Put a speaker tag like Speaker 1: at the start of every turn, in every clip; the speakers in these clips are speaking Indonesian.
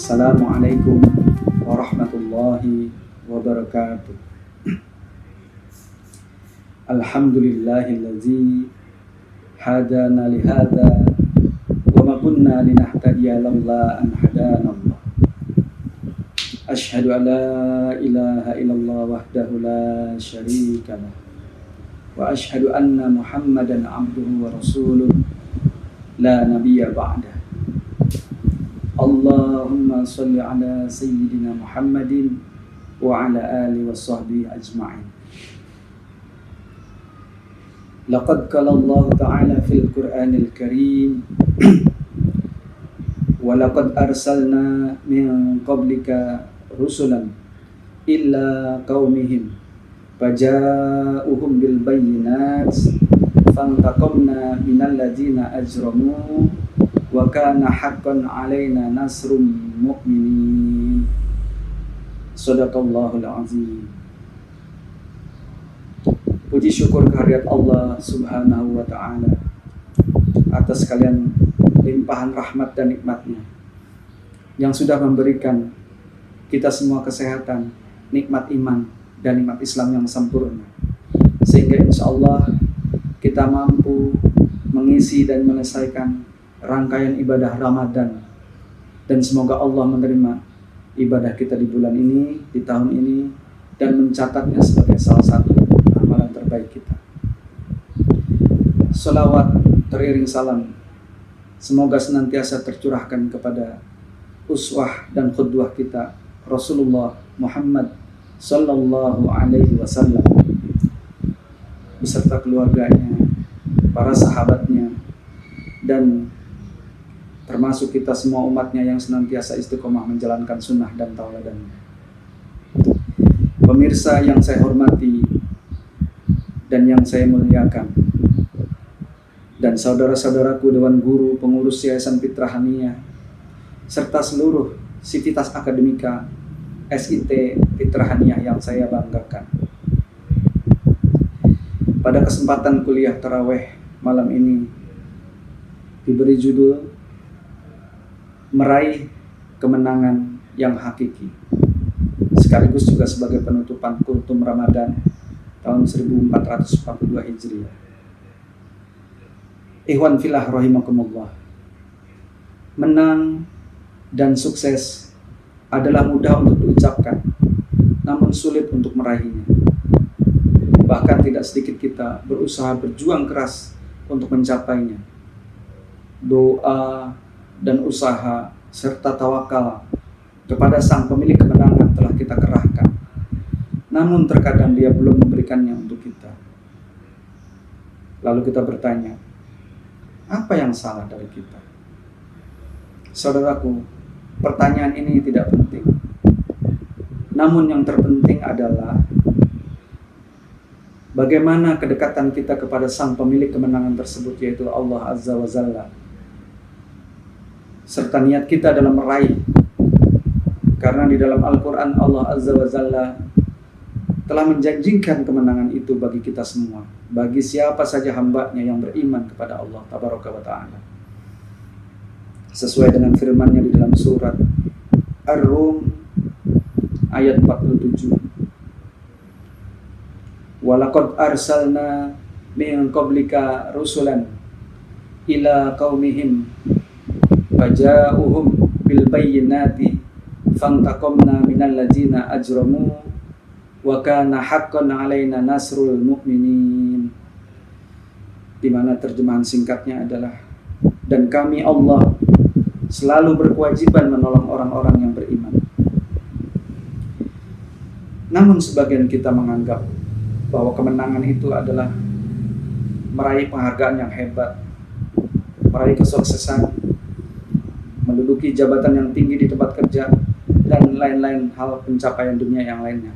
Speaker 1: Assalamualaikum warahmatullahi wabarakatuh. Alhamdulillahillazi hadana lihada wa ma kunna linahtadiya laula an hadana Allah. Asyhadu an la ilaha illallah wahdahu la syarika lah wa asyhadu anna Muhammadan abduhu wa rasuluh la nabiyya ba'dah. Allahumma salli ala sayyidina Muhammadin wa ala alihi wa sahbihi ajma'in. Laqad qala Allah ta'ala fil Qur'anil Karim wa laqad arsalna min qablika rusulan illa qaumihim faja'uhum bil bayyinat fantaqamna minal ladzina ajramu wa kana haqqan alaina nasrul mu'minin. Shadaqallahul azim. Puji syukur kehadirat Allah Subhanahu wa ta'ala atas sekalian limpahan rahmat dan nikmatnya yang sudah memberikan kita semua kesehatan, nikmat iman dan nikmat Islam yang sempurna, sehingga insya Allah kita mampu mengisi dan menyelesaikan rangkaian ibadah Ramadan, dan semoga Allah menerima ibadah kita di bulan ini, di tahun ini, dan mencatatnya sebagai salah satu amalan terbaik kita. Salawat teriring salam semoga senantiasa tercurahkan kepada uswah dan qudwah kita Rasulullah Muhammad sallallahu alaihi wasallam beserta keluarganya, para sahabatnya, dan termasuk kita semua umatnya yang senantiasa istiqomah menjalankan sunnah dan tauladannya. Pemirsa yang saya hormati dan yang saya muliakan, dan saudara-saudaraku Dewan Guru Pengurus Yayasan Fitrah Haniyah, serta seluruh sivitas akademika SIT Fitrah Haniyah yang saya banggakan. Pada kesempatan kuliah tarawih malam ini diberi judul Meraih Kemenangan yang Hakiki, sekaligus juga sebagai penutupan kultum Ramadan tahun 1442 Hijriah. Ikhwan fillah rahimakumullah. Menang dan sukses adalah mudah untuk diucapkan, namun sulit untuk meraihnya. Bahkan tidak sedikit kita berusaha berjuang keras untuk mencapainya. Doa dan usaha serta tawakal kepada Sang Pemilik kemenangan telah kita kerahkan, namun terkadang Dia belum memberikannya untuk kita. Lalu kita bertanya, apa yang salah dari kita? Saudaraku, pertanyaan ini tidak penting, namun yang terpenting adalah bagaimana kedekatan kita kepada Sang Pemilik kemenangan tersebut, yaitu Allah Azza wa Jalla, serta niat kita dalam meraih. Karena di dalam Al-Quran Allah Azza wa Jalla telah menjanjikan kemenangan itu bagi kita semua, bagi siapa saja hamba-Nya yang beriman kepada Allah Tabaraka wa Ta'ala, sesuai dengan firman-Nya di dalam surat Ar-Rum ayat 47. Walaqad arsalna min qablika rusulan ila qaumihim faja'uhum bil bayyinati fantaqamna minal ladzina ajramu wa kana haqqan 'alaina nasrul mu'minin. Di mana terjemahan singkatnya adalah, dan kami Allah selalu berkewajiban menolong orang-orang yang beriman. Namun sebagian kita menganggap bahwa kemenangan itu adalah meraih penghargaan yang hebat, meraih kesuksesan, menduduki jabatan yang tinggi di tempat kerja, dan lain-lain hal pencapaian dunia yang lainnya.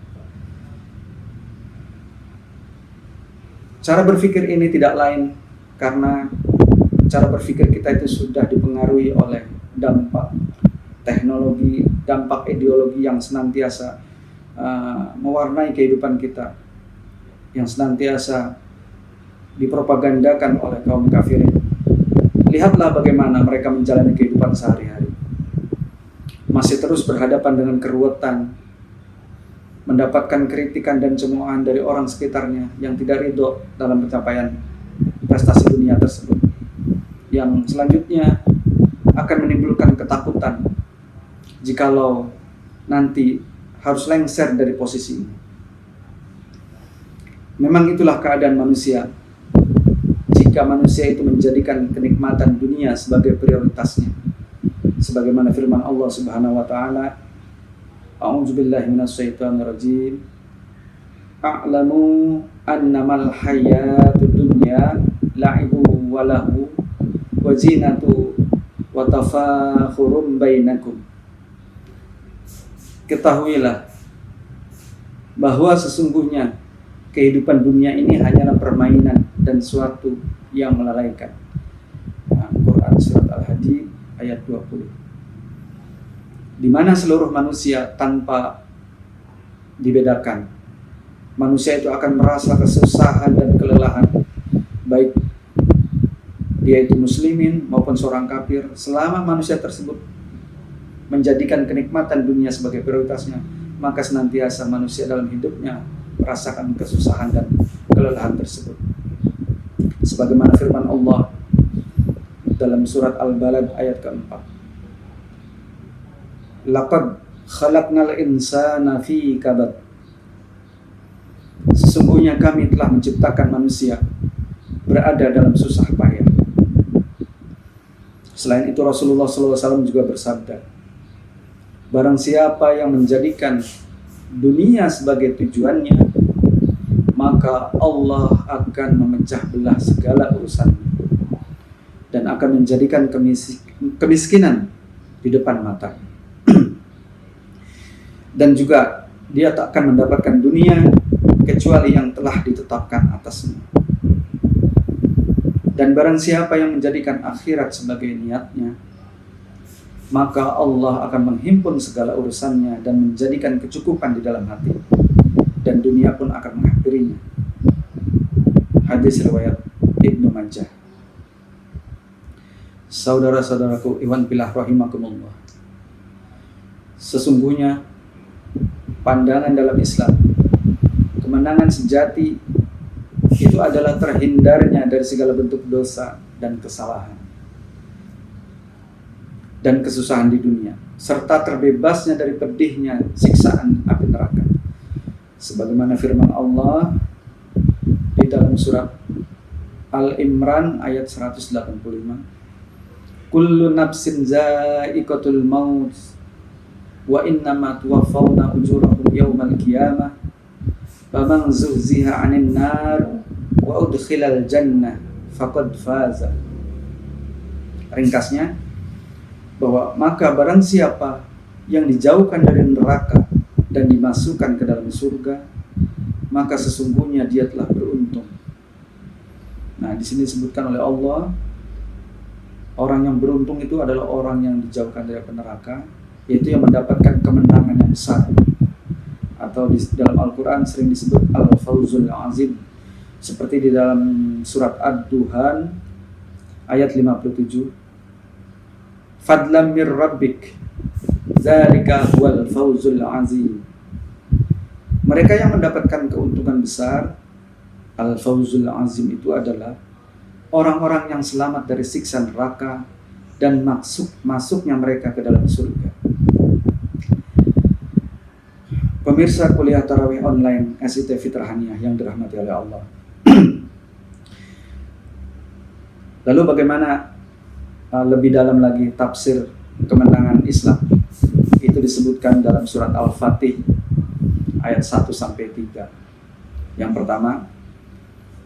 Speaker 1: Cara berpikir ini tidak lain karena cara berpikir kita itu sudah dipengaruhi oleh dampak teknologi, dampak ideologi yang senantiasa mewarnai kehidupan kita, yang senantiasa dipropagandakan oleh kaum kafirin. Lihatlah bagaimana mereka menjalani kehidupan sehari-hari. masih terus berhadapan dengan keruwetan, mendapatkan kritikan dan cemoohan dari orang sekitarnya yang tidak ridho dalam pencapaian prestasi dunia tersebut, yang selanjutnya akan menimbulkan ketakutan jikalau nanti harus lengser dari posisi ini. Memang itulah keadaan manusia. Jika manusia itu menjadikan kenikmatan dunia sebagai prioritasnya, sebagaimana firman Allah Subhanahu wa taala, A'udzubillahi minasyaitonirrajim. A'lamu annamal hayatud dunya la'ibu wa lahu wa zinatu wa tafakhurum bainakum. Ketahuilah bahwa sesungguhnya kehidupan dunia ini hanyalah permainan dan suatu yang melalaikan. Quran surat Al-Hadid ayat 20. Di mana seluruh manusia tanpa dibedakan, manusia itu akan merasa kesusahan dan kelelahan, baik dia itu muslimin maupun seorang kafir. Selama manusia tersebut menjadikan kenikmatan dunia sebagai prioritasnya, maka senantiasa manusia dalam hidupnya merasakan kesusahan dan kelelahan tersebut. Sebagaimana firman Allah dalam surat Al-Balad ayat keempat, Laqad khalaqnal insana fi kabad. Sesungguhnya kami telah menciptakan manusia berada dalam susah payah. Selain itu Rasulullah SAW juga bersabda, barang siapa yang menjadikan dunia sebagai tujuannya, maka Allah akan memecah belah segala urusannya dan akan menjadikan kemiskinan di depan matanya. Dan juga dia tak akan mendapatkan dunia kecuali yang telah ditetapkan atasnya. Dan barang siapa yang menjadikan akhirat sebagai niatnya, maka Allah akan menghimpun segala urusannya dan menjadikan kecukupan di dalam hati, dan dunia pun akan menghampirinya. Hadis riwayat Ibnu Majah. Saudara-saudaraku ikhwan fillah rahimakumullah, sesungguhnya pandangan dalam Islam, kemenangan sejati itu adalah terhindarnya dari segala bentuk dosa dan kesalahan dan kesusahan di dunia, serta terbebasnya dari pedihnya siksaan api neraka. Sebagaimana firman Allah di dalam surat Al-Imran ayat 185, Kullu nafsin za'iqatul maut wa innama tuwaffawna ujurakum yawmal qiyamah faman zuhziha 'anil nar wa udkhilal jannah faqad faza. Ringkasnya, bahwa maka barang siapa yang dijauhkan dari neraka dan dimasukkan ke dalam surga, maka sesungguhnya dia telah beruntung. Nah, di sini disebutkan oleh Allah, orang yang beruntung itu adalah orang yang dijauhkan dari neraka, yaitu yang mendapatkan kemenangan yang besar, atau di dalam Al-Quran sering disebut Al-Fawzul Azim, seperti di dalam surat Ad-Duhan ayat 57, Fadlam mir rabbik dzalika huwal fawzul azim. Mereka yang mendapatkan keuntungan besar, Al-Fawzul Azim, itu adalah orang-orang yang selamat dari siksa neraka dan masuknya mereka ke dalam surga. Pemirsa kuliah tarawih online SIT Fitrahaniah yang dirahmati oleh Allah. Lalu bagaimana lebih dalam lagi tafsir kemenangan Islam? Itu disebutkan dalam surat Al-Fatih ayat 1-3. Yang pertama,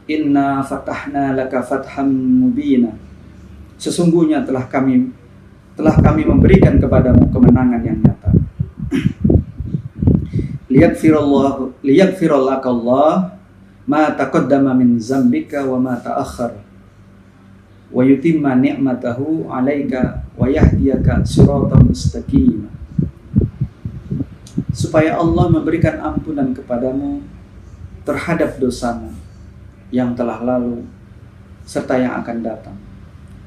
Speaker 1: Inna fatahna laka fatham mubina. Sesungguhnya telah kami memberikan kepadamu kemenangan yang nyata. Liyagfirallaka Allah ma taqaddama min zambika wa ma ta'akhkhar wa yutimma ni'matahu 'alaika wa yahdiyaka siratan mustaqima. Supaya Allah memberikan ampunan kepadamu terhadap dosamu yang telah lalu serta yang akan datang,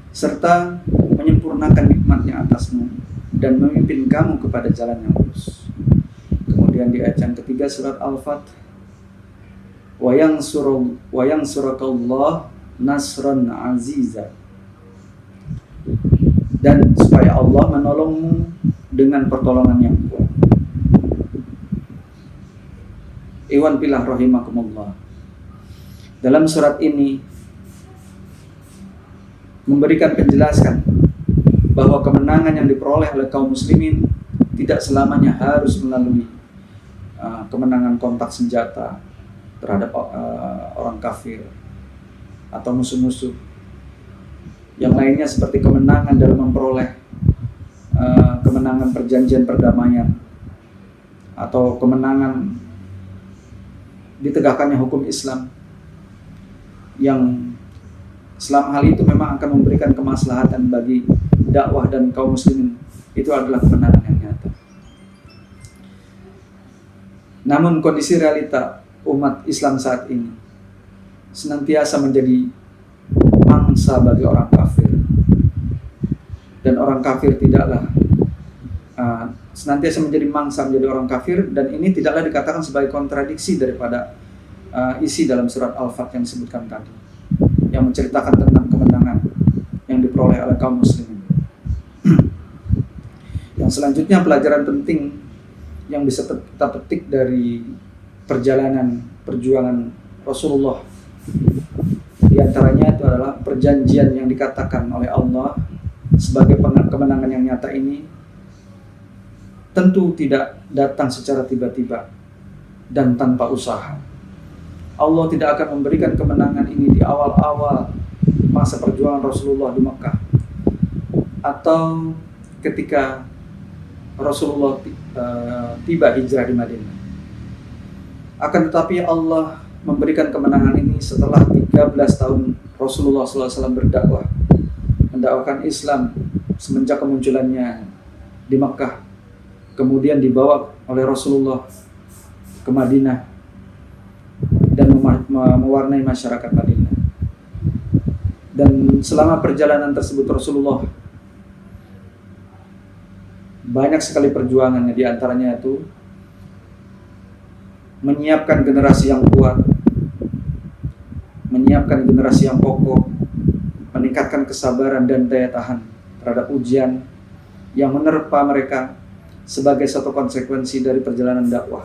Speaker 1: serta menyempurnakan nikmatnya atasmu dan memimpin kamu kepada jalan yang lurus. Kemudian di ayat yang ketiga surat Al-Fat, wa yansurakallah nasran aziza, dan supaya Allah menolongmu dengan pertolongan yang kuat. Iwan pillah rahimakumullah. Dalam surat ini memberikan penjelasan bahwa kemenangan yang diperoleh oleh kaum muslimin tidak selamanya harus melalui kemenangan kontak senjata terhadap orang kafir atau musuh-musuh. Yang lainnya seperti kemenangan dalam memperoleh kemenangan perjanjian perdamaian atau kemenangan ditegakkannya hukum Islam, yang selama hal itu memang akan memberikan kemaslahatan bagi dakwah dan kaum muslimin, itu adalah kemenangan yang nyata. Namun kondisi realita umat Islam saat ini senantiasa menjadi mangsa bagi orang kafir, dan orang kafir tidaklah senantiasa menjadi mangsa menjadi orang kafir, dan ini tidaklah dikatakan sebagai kontradiksi daripada isi dalam surat Al-Fat yang disebutkan tadi, yang menceritakan tentang kemenangan yang diperoleh oleh kaum muslimin. Yang selanjutnya, pelajaran penting yang bisa kita petik dari perjalanan perjuangan Rasulullah, di antaranya itu adalah perjanjian yang dikatakan oleh Allah sebagai kemenangan yang nyata ini tentu tidak datang secara tiba-tiba dan tanpa usaha. Allah tidak akan memberikan kemenangan ini di awal-awal masa perjuangan Rasulullah di Mekah, atau ketika Rasulullah tiba hijrah di Madinah. Akan tetapi Allah memberikan kemenangan ini setelah 13 tahun Rasulullah SAW berdakwah, mendakwakan Islam semenjak kemunculannya di Mekah, kemudian dibawa oleh Rasulullah ke Madinah dan mewarnai masyarakat Madinah. Dan selama perjalanan tersebut Rasulullah banyak sekali perjuangannya, di antaranya itu menyiapkan generasi yang kuat, menyiapkan generasi yang kokoh, meningkatkan kesabaran dan daya tahan terhadap ujian yang menerpa mereka sebagai satu konsekuensi dari perjalanan dakwah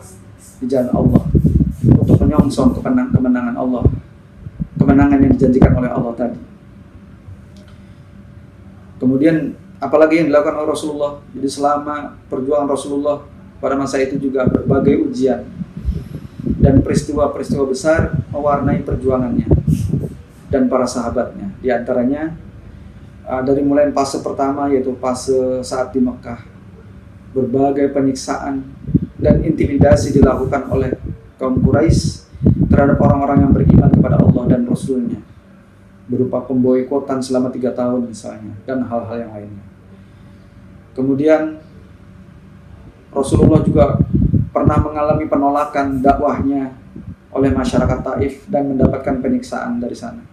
Speaker 1: di jalan Allah, untuk menyongsong kemenangan Allah, kemenangan yang dijanjikan oleh Allah tadi. Kemudian apalagi yang dilakukan oleh Rasulullah. Jadi selama perjuangan Rasulullah pada masa itu juga berbagai ujian dan peristiwa-peristiwa besar mewarnai perjuangannya dan para sahabatnya. Di antaranya dari mulai fase pertama, yaitu fase saat di Mekah, berbagai penyiksaan dan intimidasi dilakukan oleh kaum Quraisy terhadap orang-orang yang beriman kepada Allah dan Rasulnya, berupa pemboikotan selama 3 tahun misalnya, dan hal-hal yang lainnya. Kemudian Rasulullah juga pernah mengalami penolakan dakwahnya oleh masyarakat Taif dan mendapatkan penyiksaan dari sana.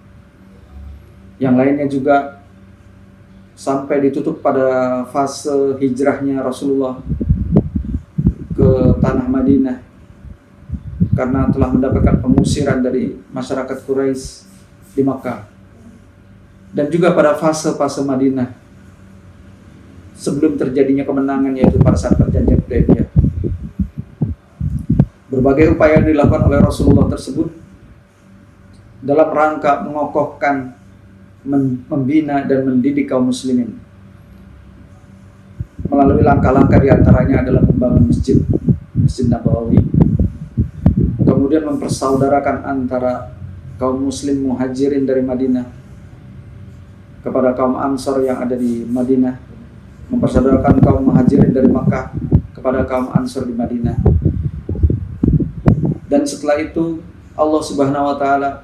Speaker 1: Yang lainnya juga sampai ditutup pada fase hijrahnya Rasulullah ke tanah Madinah karena telah mendapatkan pengusiran dari masyarakat Quraisy di Makkah. Dan juga pada fase-fase Madinah sebelum terjadinya kemenangan, yaitu pada saat perjanjian Hudaybiyah. Berbagai upaya yang dilakukan oleh Rasulullah tersebut dalam rangka mengokohkan, membina dan mendidik kaum muslimin melalui langkah-langkah, diantaranya adalah membangun Masjid Nabawi, kemudian mempersaudarakan antara kaum muslim muhajirin dari Madinah kepada kaum Ansor yang ada di Madinah, mempersaudarakan kaum muhajirin dari Makkah kepada kaum Ansor di Madinah. Dan setelah itu Allah Subhanahu wa taala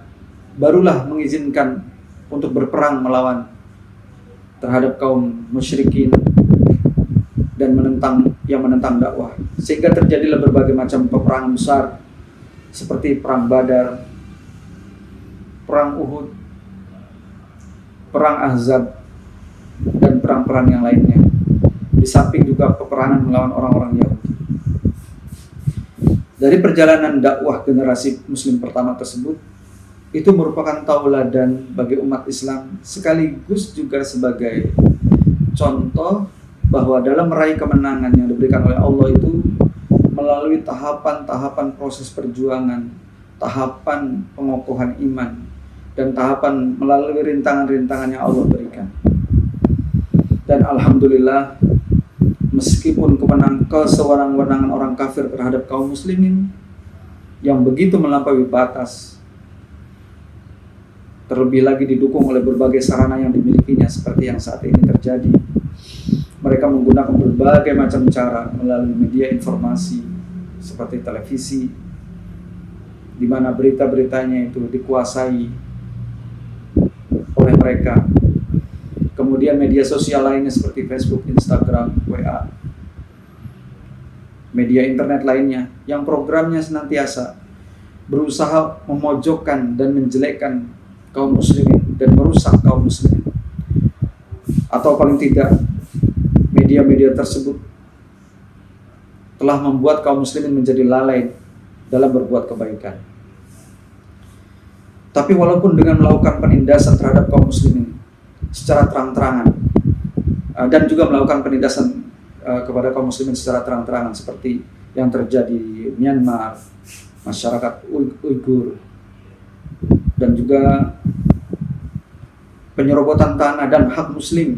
Speaker 1: barulah mengizinkan untuk berperang melawan terhadap kaum musyrikin dan menentang dakwah, sehingga terjadilah berbagai macam peperangan besar seperti perang Badar, perang Uhud, perang Ahzab, dan perang-perang yang lainnya. di samping juga peperangan melawan orang-orang Yahudi. Dari perjalanan dakwah generasi Muslim pertama tersebut, itu merupakan tauladan bagi umat Islam sekaligus juga sebagai contoh bahwa dalam meraih kemenangan yang diberikan oleh Allah itu melalui tahapan-tahapan proses perjuangan, tahapan pengokohan iman, dan tahapan melalui rintangan-rintangan yang Allah berikan. Dan alhamdulillah, meskipun kesewenang-wenangan orang kafir terhadap kaum muslimin yang begitu melampaui batas, terlebih lagi didukung oleh berbagai sarana yang dimilikinya seperti yang saat ini terjadi, mereka menggunakan berbagai macam cara melalui media informasi seperti televisi, di mana berita-beritanya itu dikuasai oleh mereka. Kemudian media sosial lainnya seperti Facebook, Instagram, WA, media internet lainnya yang programnya senantiasa berusaha memojokkan dan menjelekkan kaum muslimin dan merusak kaum muslimin. Atau paling tidak, media-media tersebut telah membuat kaum muslimin menjadi lalai dalam berbuat kebaikan. Tapi walaupun dengan melakukan penindasan terhadap kaum muslimin secara terang-terangan dan juga melakukan penindasan kepada kaum muslimin secara terang-terangan seperti yang terjadi di Myanmar, masyarakat Uighur, dan juga penyerobotan tanah dan hak muslim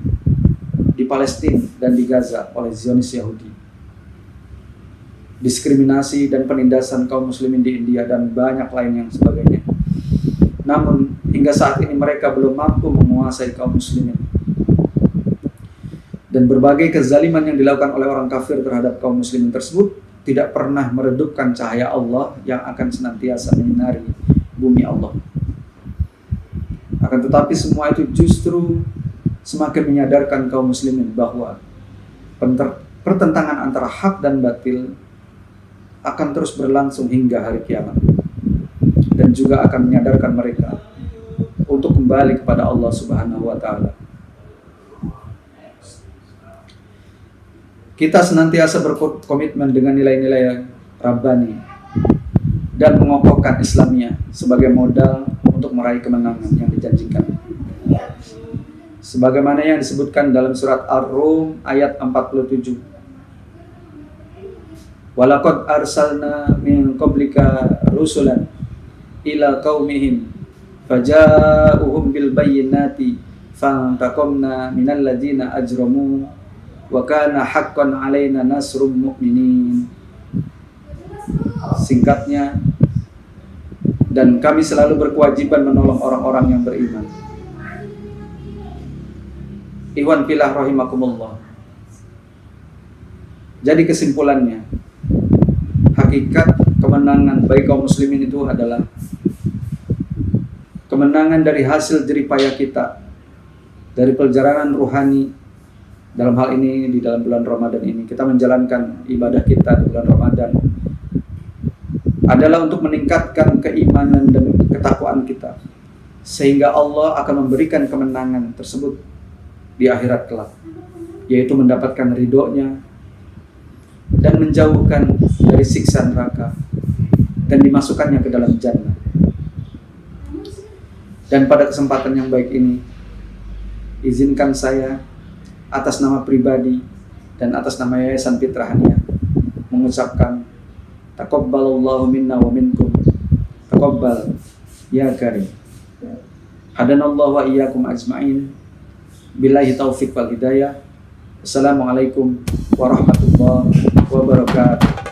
Speaker 1: di Palestina dan di Gaza oleh Zionis Yahudi, diskriminasi dan penindasan kaum muslimin di India, dan banyak lain yang sebagainya. Namun hingga saat ini mereka belum mampu menguasai kaum muslimin. Dan berbagai kezaliman yang dilakukan oleh orang kafir terhadap kaum muslimin tersebut tidak pernah meredupkan cahaya Allah yang akan senantiasa menyinari bumi Allah. Akan tetapi semua itu justru semakin menyadarkan kaum muslimin bahwa pertentangan antara hak dan batil akan terus berlangsung hingga hari kiamat. Dan juga akan menyadarkan mereka untuk kembali kepada Allah Subhanahu wa Ta'ala. Kita senantiasa berkomitmen dengan nilai-nilai Rabbani dan mengokohkan Islamnya sebagai modal untuk meraih kemenangan yang dijanjikan. Sebagaimana yang disebutkan dalam surat Ar-Rum ayat 47. Walaqad arsalna min qablika rusulan ila qaumihim faja'uhum bil bayyinati fantaqamna minal ladzina ajramu wa kana haqqan 'alaina nasrul mu'minin. Singkatnya, dan kami selalu berkewajiban menolong orang-orang yang beriman. Ikhwan fillah rahimakumullah. Jadi kesimpulannya, hakikat kemenangan bagi kaum muslimin itu adalah kemenangan dari hasil jeripayah kita, dari perjalanan ruhani. Dalam hal ini, di dalam bulan Ramadan ini, kita menjalankan ibadah kita di bulan Ramadan adalah untuk meningkatkan keimanan dan ketakwaan kita, sehingga Allah akan memberikan kemenangan tersebut di akhirat kelak, yaitu mendapatkan ridho-Nya dan menjauhkan dari siksa neraka dan dimasukkannya ke dalam jannah. Dan pada kesempatan yang baik ini, izinkan saya atas nama pribadi dan atas nama Yayasan Fitrah Haniah mengucapkan taqabbalallahu minna wa minkum, taqabbal ya karim. Hadanallahu wa iyyakum ajma'in. Billahi taufiq wal hidayah. Assalamualaikum warahmatullahi wabarakatuh.